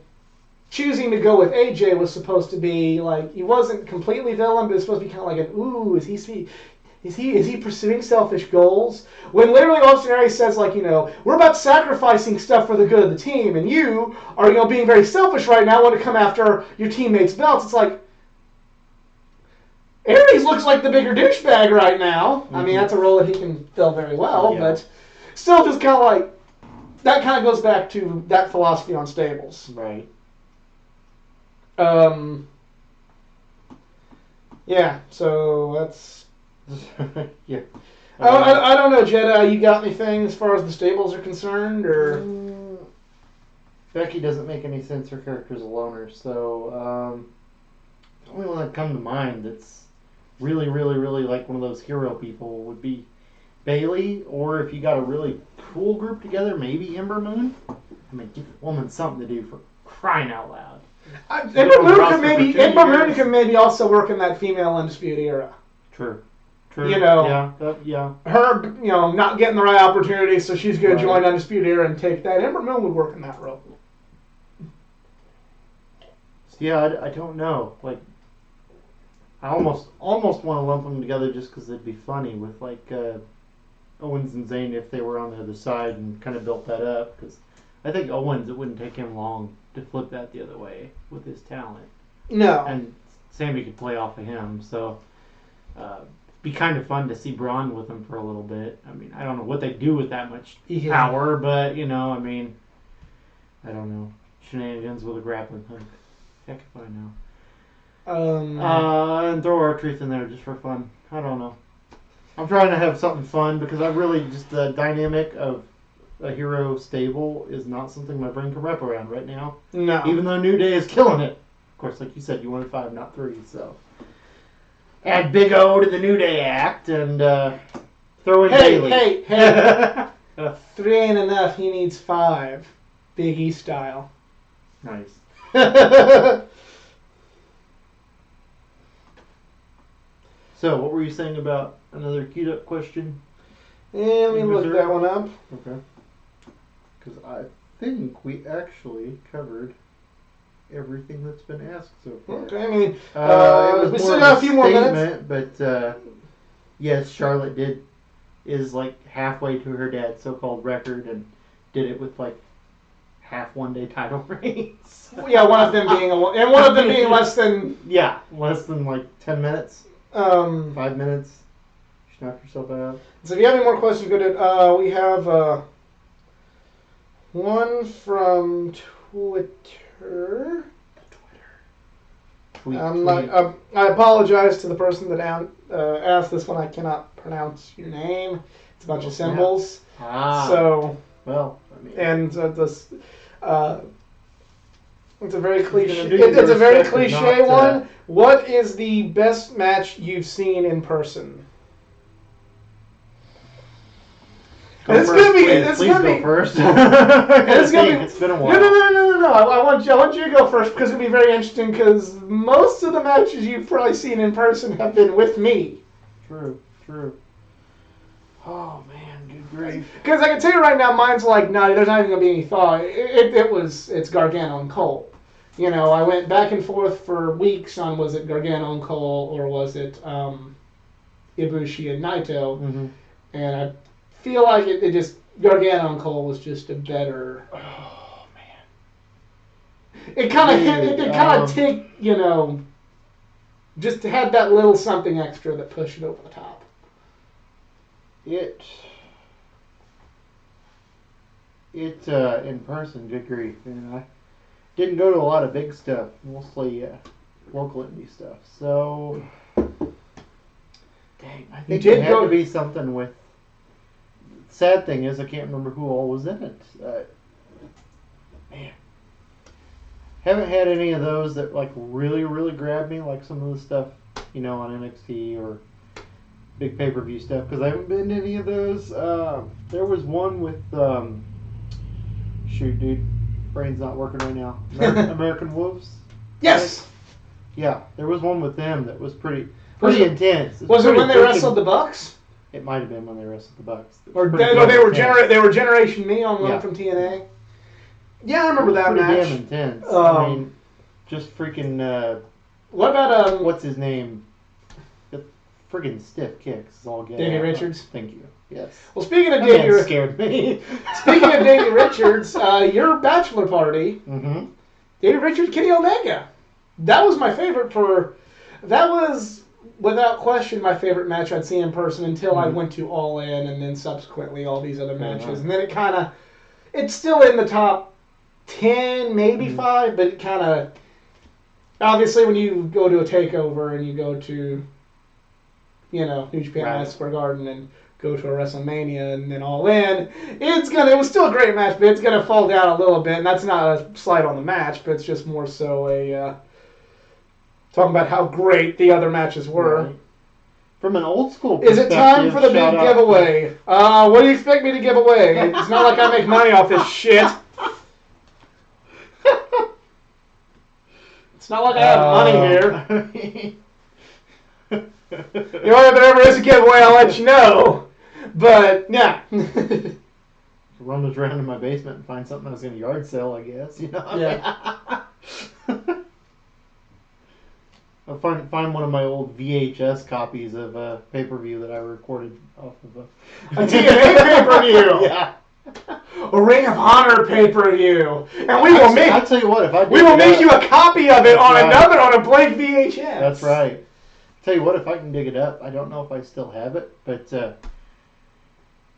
choosing to go with AJ was supposed to be like, he wasn't completely villain, but it was supposed to be kind of like an, ooh, is he pursuing selfish goals? When literally Austin Aries says, like, we're about sacrificing stuff for the good of the team, and you are, being very selfish right now, want to come after your teammates' belts. It's like, Aries looks like the bigger douchebag right now. Mm-hmm. I mean, that's a role that he can fill very well, but still just kind of like, that kind of goes back to that philosophy on stables. Right. Yeah, so that's... yeah. I don't know, Jedi, you got anything as far as the stables are concerned, or... Becky doesn't make any sense. Her character's a loner, so the only one that come to mind that's really, really, really like one of those hero people would be Bayley, or if you got a really cool group together, maybe Ember Moon. I mean, give the woman something to do, for crying out loud. Ember Moon can maybe also work in that female Undisputed Era. True. You know, yeah. Her, not getting the right opportunity, so she's going to join Undisputed Era and take that. Ember Moon would work in that role. Yeah, I don't know. Like, I almost want to lump them together just because it'd be funny with like Owens and Zayn if they were on the other side and kind of built that up. Because I think Owens, it wouldn't take him long to flip that the other way with his talent. No. And Sammy could play off of him, so be kind of fun to see Braun with him for a little bit. I mean, I don't know what they do with that much power, but I mean, I don't know. Shenanigans with a grappling hook. Heck if I know. And throw R-Truth in there just for fun. I don't know. I'm trying to have something fun because I really just the dynamic of a hero stable is not something my brain can wrap around right now. No. Even though New Day is killing it. Of course, like you said, you wanted 5, not 3, so. Add Big O to the New Day act and throw in Bayley. Hey. 3 ain't enough. He needs 5. Big E style. Nice. So, what were you saying about another queued up question? Yeah, let me look that one up. Okay. Because I think we actually covered everything that's been asked so far. Okay, I mean, it was we still got a few more minutes. But yes, Charlotte is like halfway to her dad's so-called record and did it with like half one-day title reigns. Yeah, one of them being less than less than like 10 minutes. 5 minutes. She knocked herself out. So if you have any more questions, go to we have one from Twitter. Tweet. I apologize to the person that asked this one. I cannot pronounce your name. It's a bunch of symbols. So well, I mean, and this. It's a very cliche. It's a very cliche one. What is the best match you've seen in person? It's gonna be first. It's been a while. No. I want you to go first because it'll be very interesting. Because most of the matches you've probably seen in person have been with me. True. Oh man, good grief. Because I can tell you right now, mine's like there's not even gonna be any thought. It's Gargano and Cole. I went back and forth for weeks on was it Gargano and Cole or was it Ibushi and Naito, and I feel like it just Gargano and Cole was just a better. Oh man. It kind of hit. It kind of take just had that little something extra that pushed it over the top. It in person, good grief, I didn't go to a lot of big stuff, mostly local indie stuff. So, dang, I think it had to be something with. Sad thing is, I can't remember who all was in it. Man, haven't had any of those that like really, really grabbed me, like some of the stuff on NXT or big pay-per-view stuff, because I haven't been to any of those. There was one with shoot, dude, brain's not working right now. American Wolves. Yes. Yeah, there was one with them that was pretty intense. Was it when they wrestled the Bucks? It might have been when they wrestled the Bucks. Or they were Generation Me on one from TNA. Yeah, I remember that match. Pretty damn intense. I mean, just freaking. What about what's his name? The friggin' stiff kicks is all good. Davey Richards. Thank you. Yes. Well, speaking of Davey Richards, scared me. Speaking of Davey Richards, your bachelor party. Mm-hmm. Davey Richards, Kenny Omega. That was my favorite That was without question my favorite match I'd seen in person until I went to All In and then subsequently all these other matches. And then it's still in the top 10, maybe 5, but it kind of, obviously when you go to a takeover and you go to, New Japan Madison Square Garden and go to a WrestleMania and then All In, it was still a great match, but it's going to fall down a little bit. And that's not a slight on the match, but it's just more so talking about how great the other matches were. Right. From an old school perspective, is it time for the big giveaway? What do you expect me to give away? It's not like I make money off this shit. It's not like I have money here. here. You know, if there ever is a giveaway, I'll let you know. But, yeah. Rummage around in my basement and find something I was going to yard sale, I guess. You know? Yeah. I'll find one of my old VHS copies of a pay-per-view that I recorded off of A TNA pay-per-view. Yeah. A Ring of Honor pay-per-view. And we will make... I'll tell you what, if I We will make you a copy of it on right. on a blank VHS. That's right. Tell you what, if I can dig it up, I don't know if I still have it, but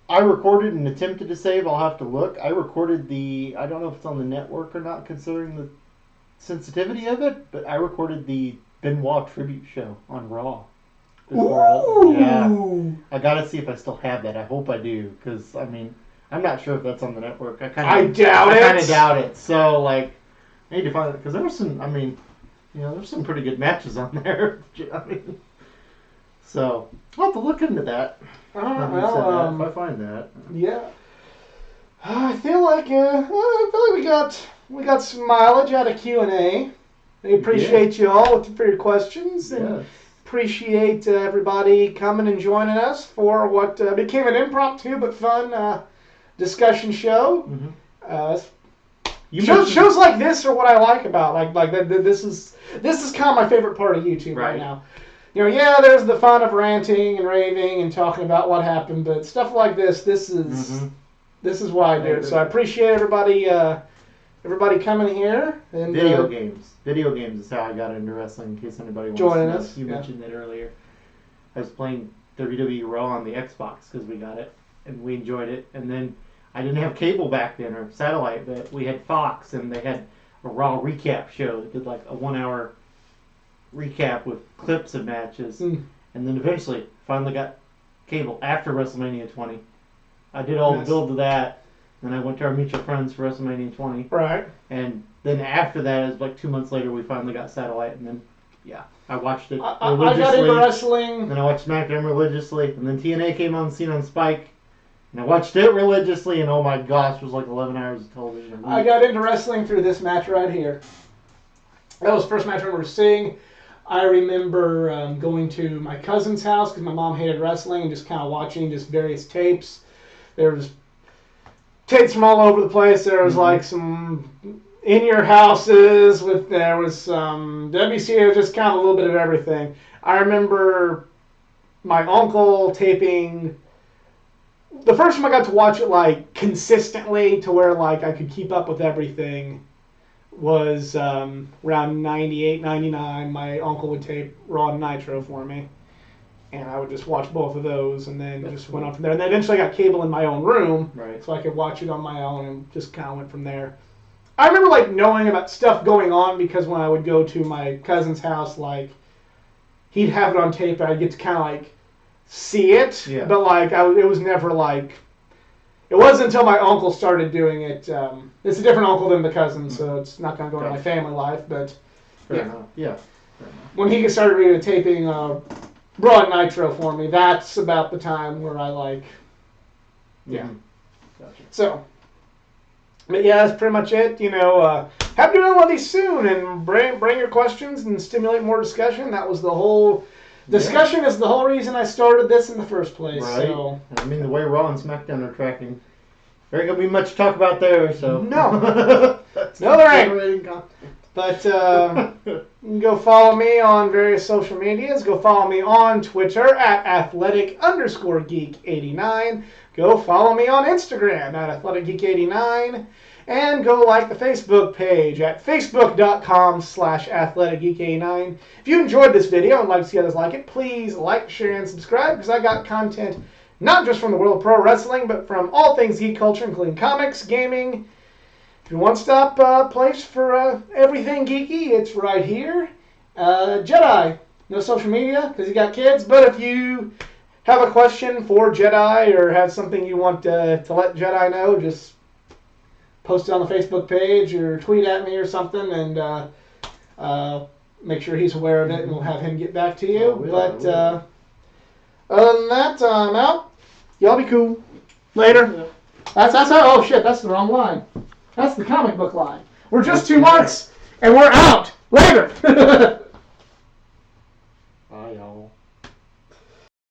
I recorded and attempted to save. I'll have to look. I recorded I don't know if it's on the network or not, considering the sensitivity of it, but I recorded the Benoit tribute show on Raw. Ooh. Yeah. I gotta see if I still have that. I hope I do, because I mean, I'm not sure if that's on the network. I kind of doubt it. So like, I need to find it because there was some. I mean, you know, there's some pretty good matches on there. I mean, so I'll have to look into that. If I find that. Yeah. I feel like we got some mileage out of Q&A. We appreciate you all for your questions, and appreciate everybody coming and joining us for what became an impromptu but fun discussion show. Mm-hmm. Shows like this are what I like about this is kind of my favorite part of YouTube right now. You know, yeah, there's the fun of ranting and raving and talking about what happened, but stuff like this is why I do it. So I appreciate everybody coming here. And Video games is how I got into wrestling. In case anybody wants joining to know. us. You mentioned that earlier. I was playing WWE Raw on the Xbox because we got it and we enjoyed it. And then I didn't have cable back then or satellite, but we had Fox and they had a Raw recap show that did like a 1 hour recap with clips of matches. And then eventually finally got cable after WrestleMania 20. I did all the build to that. Then I went to our mutual friends for WrestleMania 20. Right. And then after that, it was like 2 months later, we finally got satellite. And then, I watched it religiously. I got into wrestling. Then I watched SmackDown religiously. And then TNA came on the scene on Spike. And I watched it religiously. And oh my gosh, it was like 11 hours of television. I got into wrestling through this match right here. That was the first match I remember seeing. I remember going to my cousin's house because my mom hated wrestling and just kind of watching just various tapes. There was tapes from all over the place. There was like some in your houses there was some WCW, just kind of a little bit of everything. I remember my uncle taping. The first time I got to watch it like consistently to where like I could keep up with everything was around 98, 99. My uncle would tape Raw and Nitro for me. And I would just watch both of those and then went on from there. And then eventually I got cable in my own room so I could watch it on my own and just kind of went from there. I remember like knowing about stuff going on because when I would go to my cousin's house, like he'd have it on tape and I'd get to kind of like see it. Yeah. But like it was never like... It wasn't until my uncle started doing it. It's a different uncle than the cousin, so it's not going to go into my family life. But Fair enough. Yeah. When he started videotaping Raw and Nitro for me, that's about the time where I like. Yeah. Gotcha. So. But yeah, that's pretty much it. You know, happy to do one of these soon and bring your questions and stimulate more discussion. That was the whole. Discussion is the whole reason I started this in the first place. Right. So. I mean, the way Raw and SmackDown are tracking, there ain't going to be much to talk about there, so. No. No, there ain't. But you can go follow me on various social medias. Go follow me on Twitter at athletic_geek89. Go follow me on Instagram at athleticgeek89. And go like the Facebook page at facebook.com/athleticgeek89. If you enjoyed this video and like to see others like it, please like, share, and subscribe because I got content not just from the world of pro wrestling, but from all things geek culture, including comics, gaming. If you want a one-stop place for everything geeky, it's right here. Jedi, no social media because you got kids, but if you have a question for Jedi or have something you want to let Jedi know, just post it on the Facebook page or tweet at me or something and make sure he's aware of it and we'll have him get back to you. Other than that, I'm out. Y'all be cool. Later. Yeah. That's how, oh shit, that's the wrong line. That's the comic book line. We're just 2 marks and we're out. Later!